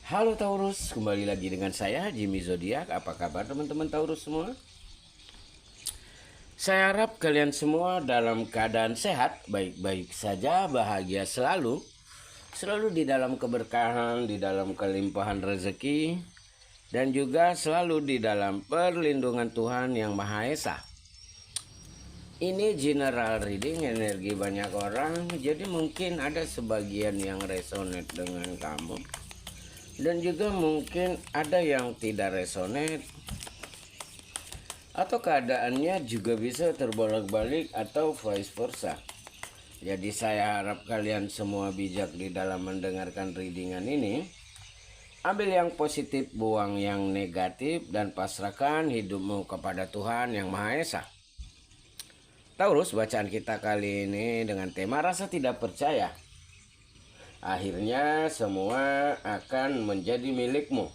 Halo Taurus, kembali lagi dengan saya Jimmy Zodiak. Apa kabar teman-teman Taurus semua? Saya harap kalian semua dalam keadaan sehat, baik-baik saja, bahagia selalu. Selalu di dalam keberkahan, di dalam kelimpahan rezeki, dan juga selalu di dalam perlindungan Tuhan Yang Maha Esa. Ini general reading energi banyak orang, jadi mungkin ada sebagian yang resonate dengan kamu. Dan juga mungkin ada yang tidak resonate, atau keadaannya juga bisa terbolak-balik atau vice versa. Jadi saya harap kalian semua bijak di dalam mendengarkan readingan ini. Ambil yang positif, buang yang negatif, dan pasrahkan hidupmu kepada Tuhan Yang Maha Esa. Taurus, bacaan kita kali ini dengan tema rasa tidak percaya. Akhirnya semua akan menjadi milikmu.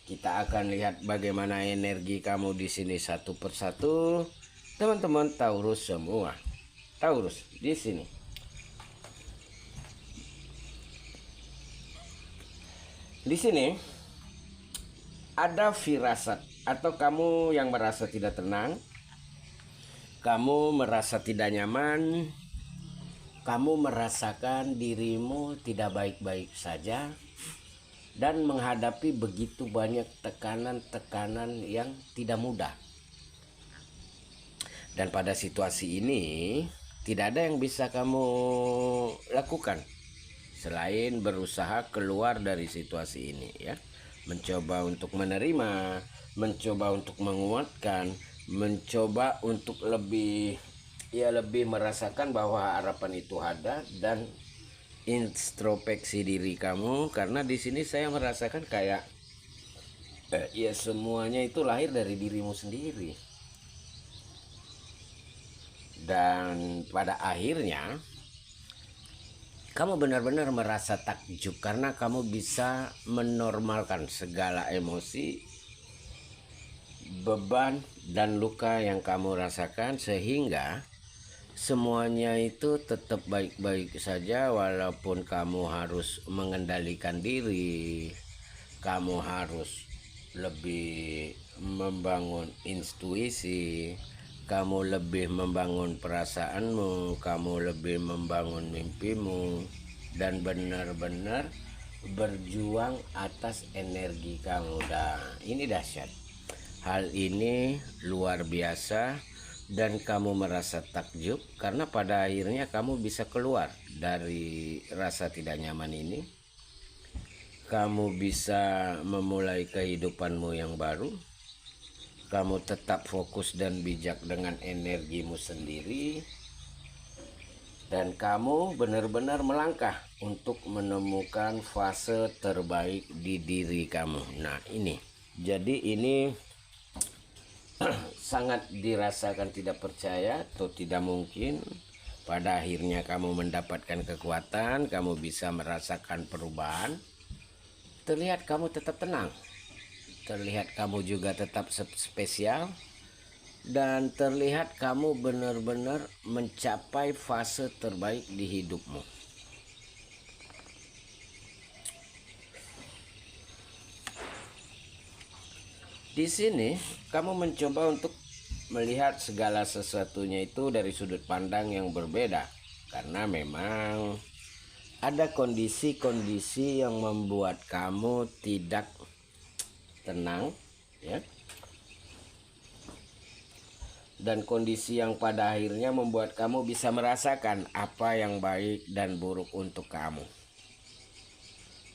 Kita akan lihat bagaimana energi kamu di sini satu persatu, teman-teman Taurus semua. Taurus di sini. Di sini ada firasat atau kamu yang merasa tidak tenang, kamu merasa tidak nyaman, kamu merasakan dirimu tidak baik-baik saja, dan menghadapi begitu banyak tekanan-tekanan yang tidak mudah. Dan pada situasi ini tidak ada yang bisa kamu lakukan selain berusaha keluar dari situasi ini, ya. Mencoba untuk menerima, mencoba untuk menguatkan, mencoba untuk lebih merasakan bahwa harapan itu ada, dan introspeksi diri kamu, karena di sini saya merasakan kayak ya semuanya itu lahir dari dirimu sendiri. Dan pada akhirnya kamu benar-benar merasa takjub karena kamu bisa menormalkan segala emosi, beban, dan luka yang kamu rasakan, sehingga semuanya itu tetap baik-baik saja. Walaupun kamu harus mengendalikan diri, kamu harus lebih membangun intuisi, kamu lebih membangun perasaanmu, kamu lebih membangun mimpimu, dan benar-benar berjuang atas energi kamu. Ini dahsyat. Hal ini luar biasa, dan kamu merasa takjub karena pada akhirnya kamu bisa keluar dari rasa tidak nyaman ini. Kamu bisa memulai kehidupanmu yang baru. Kamu tetap fokus dan bijak dengan energimu sendiri, dan kamu benar-benar melangkah untuk menemukan fase terbaik di diri kamu. Nah, ini jadi ini sangat dirasakan tidak percaya atau tidak mungkin. Pada akhirnya kamu mendapatkan kekuatan, kamu bisa merasakan perubahan. Terlihat kamu tetap tenang, terlihat kamu juga tetap spesial, dan terlihat kamu benar-benar mencapai fase terbaik di hidupmu. Di sini kamu mencoba untuk melihat segala sesuatunya itu dari sudut pandang yang berbeda, karena memang ada kondisi-kondisi yang membuat kamu tidak tenang, ya. Dan kondisi yang pada akhirnya membuat kamu bisa merasakan apa yang baik dan buruk untuk kamu.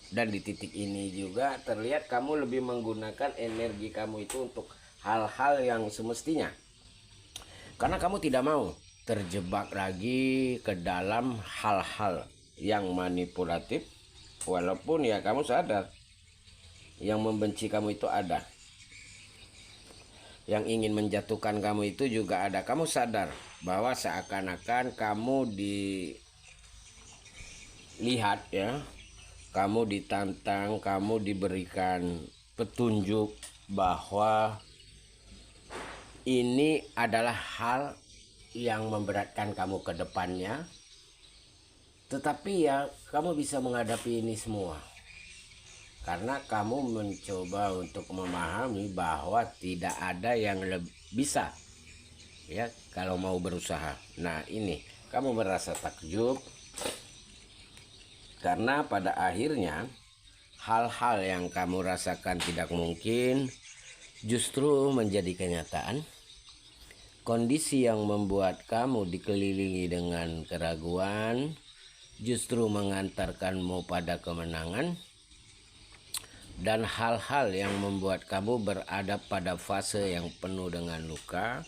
Dan di titik ini juga terlihat kamu lebih menggunakan energi kamu itu untuk hal-hal yang semestinya, karena kamu tidak mau terjebak lagi ke dalam hal-hal yang manipulatif. Walaupun ya kamu sadar yang membenci kamu itu ada, yang ingin menjatuhkan kamu itu juga ada. Kamu sadar bahwa seakan-akan kamu dilihat, ya, kamu ditantang, kamu diberikan petunjuk bahwa ini adalah hal yang memberatkan kamu ke depannya. Tetapi ya kamu bisa menghadapi ini semua karena kamu mencoba untuk memahami bahwa tidak ada yang bisa ya kalau mau berusaha. Nah ini kamu merasa takjub karena pada akhirnya hal-hal yang kamu rasakan tidak mungkin justru menjadi kenyataan. Kondisi yang membuat kamu dikelilingi dengan keraguan justru mengantarkanmu pada kemenangan. Dan hal-hal yang membuat kamu berada pada fase yang penuh dengan luka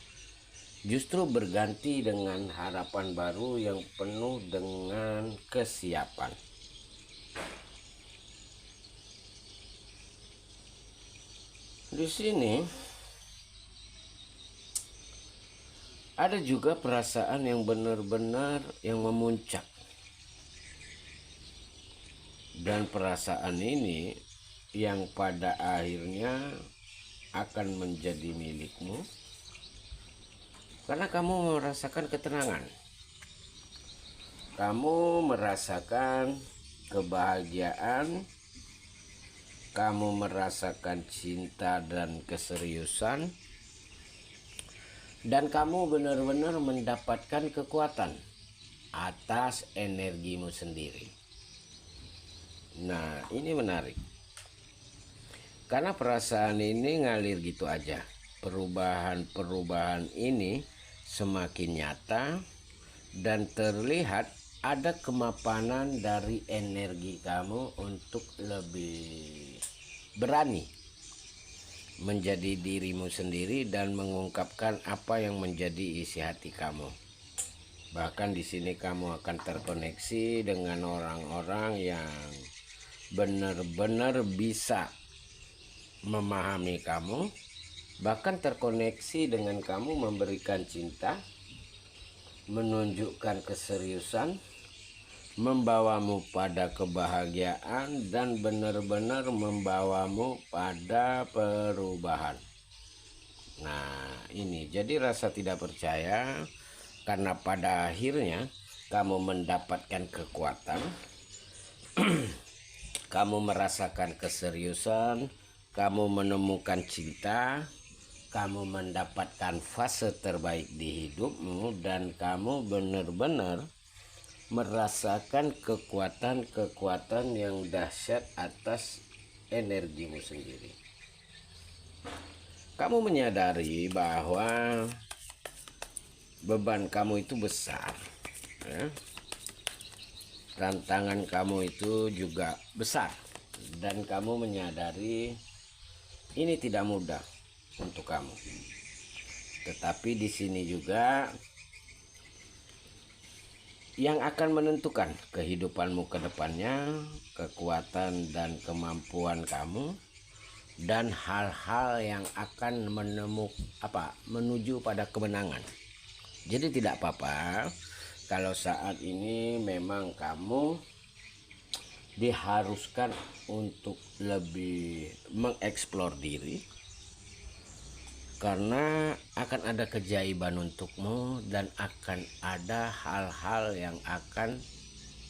justru berganti dengan harapan baru yang penuh dengan kesiapan. Di sini ada juga perasaan yang benar-benar yang memuncak. Dan perasaan ini yang pada akhirnya akan menjadi milikmu karena kamu merasakan ketenangan, kamu merasakan kebahagiaan, kamu merasakan cinta dan keseriusan, dan kamu benar-benar mendapatkan kekuatan atas energimu sendiri. Nah ini menarik karena perasaan ini ngalir gitu aja. Perubahan-perubahan ini semakin nyata dan terlihat ada kemapanan dari energi kamu untuk lebih berani menjadi dirimu sendiri dan mengungkapkan apa yang menjadi isi hati kamu. Bahkan di sini kamu akan terkoneksi dengan orang-orang yang benar-benar bisa memahami kamu, bahkan terkoneksi dengan kamu, memberikan cinta, menunjukkan keseriusan, membawamu pada kebahagiaan, dan benar-benar membawamu pada perubahan. Nah ini jadi rasa tidak percaya karena pada akhirnya kamu mendapatkan kekuatan, kamu merasakan keseriusan, kamu menemukan cinta, kamu mendapatkan fase terbaik di hidupmu, dan kamu benar-benar merasakan kekuatan-kekuatan yang dahsyat atas energimu sendiri. Kamu menyadari bahwa beban kamu itu besar, ya. Tantangan kamu itu juga besar, dan kamu menyadari ini tidak mudah untuk kamu. Tetapi di sini juga yang akan menentukan kehidupanmu ke depannya, kekuatan dan kemampuan kamu, dan hal-hal yang akan menuju pada kemenangan. Jadi tidak apa-apa kalau saat ini memang kamu diharuskan untuk lebih mengeksplor diri, karena akan ada keajaiban untukmu dan akan ada hal-hal yang akan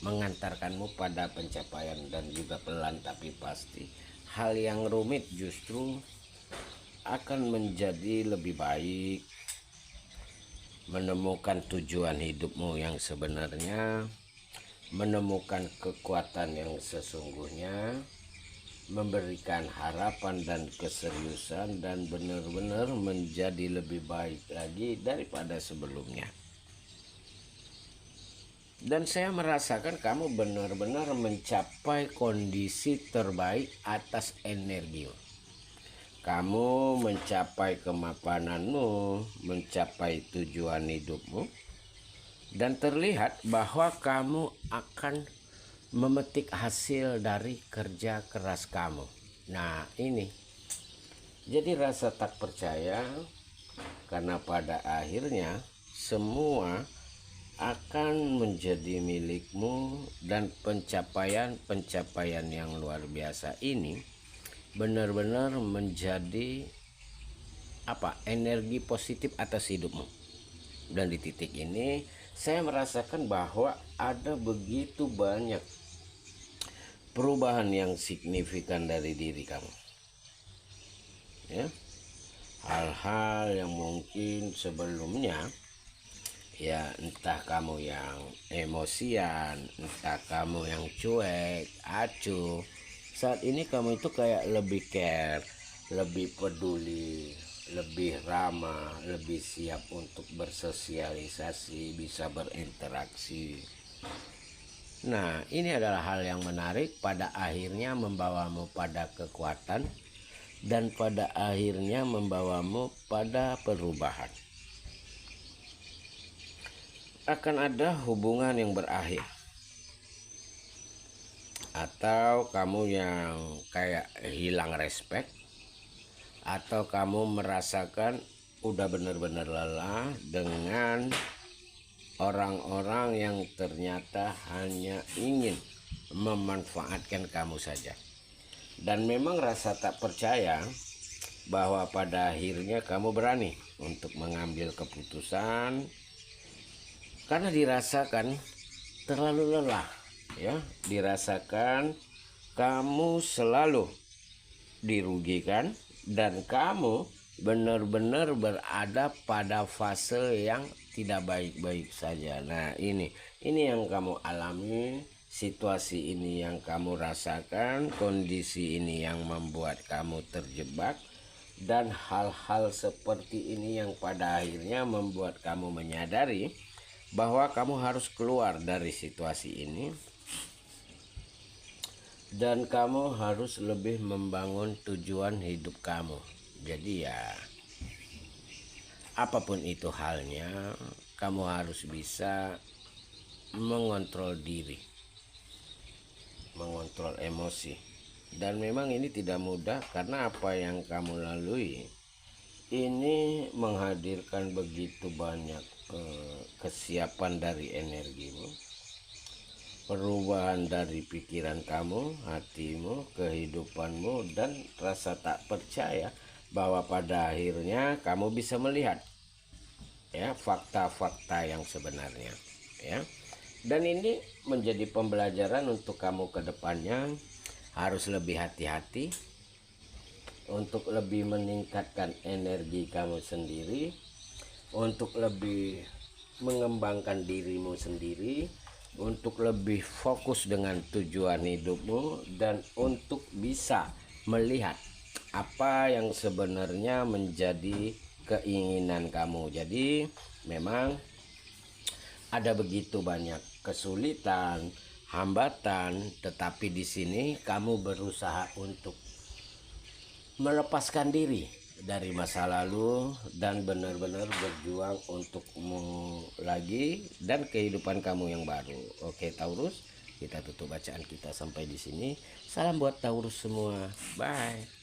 mengantarkanmu pada pencapaian, dan juga pelan tapi pasti hal yang rumit justru akan menjadi lebih baik. Menemukan tujuan hidupmu yang sebenarnya, menemukan kekuatan yang sesungguhnya, memberikan harapan dan keseriusan, dan benar-benar menjadi lebih baik lagi daripada sebelumnya. Dan saya merasakan kamu benar-benar mencapai kondisi terbaik atas energi. Kamu mencapai kemapananmu, mencapai tujuan hidupmu, dan terlihat bahwa kamu akan memetik hasil dari kerja keras kamu. Nah ini jadi rasa tak percaya, karena pada akhirnya semua akan menjadi milikmu, dan pencapaian yang luar biasa ini benar-benar menjadi energi positif atas hidupmu. Dan di titik ini saya merasakan bahwa ada begitu banyak perubahan yang signifikan dari diri kamu. Ya, hal-hal yang mungkin sebelumnya, ya entah kamu yang emosian, entah kamu yang cuek, acuh, saat ini kamu itu kayak lebih care, lebih peduli, lebih ramah, lebih siap untuk bersosialisasi, bisa berinteraksi. Nah, ini adalah hal yang menarik, pada akhirnya membawamu pada kekuatan dan pada akhirnya membawamu pada perubahan. Akan ada hubungan yang berakhir, atau kamu yang kayak hilang respect, atau kamu merasakan udah benar-benar lelah dengan orang-orang yang ternyata hanya ingin memanfaatkan kamu saja. Dan memang rasa tak percaya bahwa pada akhirnya kamu berani untuk mengambil keputusan karena dirasakan terlalu lelah, ya, dirasakan kamu selalu dirugikan dan kamu benar-benar berada pada fase yang tidak baik-baik saja. Nah, ini yang kamu alami, situasi ini yang kamu rasakan, kondisi ini yang membuat kamu terjebak, dan hal-hal seperti ini yang pada akhirnya membuat kamu menyadari bahwa kamu harus keluar dari situasi ini dan kamu harus lebih membangun tujuan hidup kamu. Jadi ya, apapun itu halnya, kamu harus bisa mengontrol diri, mengontrol emosi. Dan memang ini tidak mudah karena apa yang kamu lalui ini menghadirkan begitu banyak kesiapan dari energimu, perubahan dari pikiran kamu, hatimu, kehidupanmu, dan rasa tak percaya bahwa pada akhirnya kamu bisa melihat, ya, fakta-fakta yang sebenarnya, ya. Dan ini menjadi pembelajaran untuk kamu ke depannya, harus lebih hati-hati untuk lebih meningkatkan energi kamu sendiri, untuk lebih mengembangkan dirimu sendiri, untuk lebih fokus dengan tujuan hidupmu, dan untuk bisa melihat apa yang sebenarnya menjadi keinginan kamu. Jadi memang ada begitu banyak kesulitan, hambatan, tetapi di sini kamu berusaha untuk melepaskan diri dari masa lalu dan benar-benar berjuang untukmu lagi dan kehidupan kamu yang baru. Oke Taurus, kita tutup bacaan kita sampai di sini. Salam buat Taurus semua. Bye.